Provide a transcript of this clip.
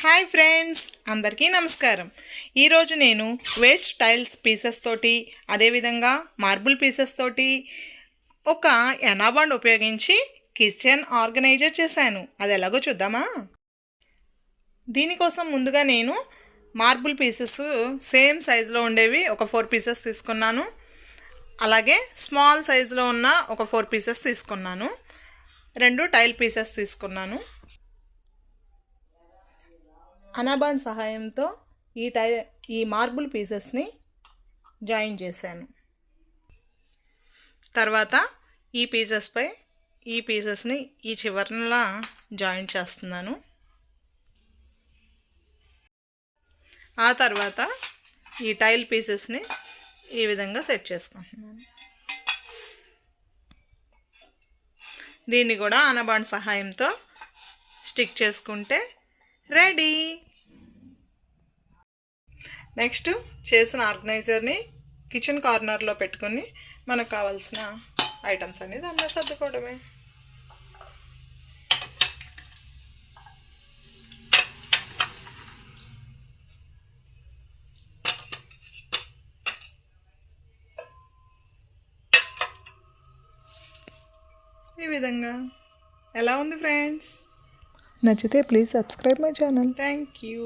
Hi friends, అందరికీ నమస్కారం. ఈరోజు నేను వేస్ట్ టైల్స్ పీసెస్ తోటి, అదేవిధంగా మార్బుల్ పీసెస్ తోటి ఒక ఎనాబాండ్ ఉపయోగించి కిచెన్ ఆర్గనైజర్ చేశాను. అది ఎలాగో చూద్దామా? దీనికోసం ముందుగా నేను మార్బుల్ పీసెస్ సేమ్ సైజులో ఉండేవి ఒక 4 పీసెస్ తీసుకున్నాను. అలాగే స్మాల్ సైజులో ఉన్న ఒక 4 పీసెస్ తీసుకున్నాను. 2 టైల్ పీసెస్ తీసుకున్నాను. ఎనాబాండ్ సహాయంతో ఈ మార్బుల్ పీసెస్ని జాయిన్ చేశాను. తర్వాత ఈ పీసెస్ని ఈ చివరలా జాయిన్ చేస్తున్నాను. ఆ తర్వాత ఈ టైల్ పీసెస్ని ఈ విధంగా సెట్ చేసుకుంటున్నాను. దీన్ని కూడా ఎనాబాండ్ సహాయంతో స్టిక్ చేసుకుంటే రెడీ. నెక్స్ట్ చేసిన ఆర్గనైజర్ని కిచెన్ కార్నర్లో పెట్టుకొని మనకు కావాల్సిన ఐటమ్స్ అనేది దానిలో సర్దుకోవడమే. ఈ విధంగా ఎలా ఉంది ఫ్రెండ్స్? నచ్చితే please subscribe my channel. Thank you.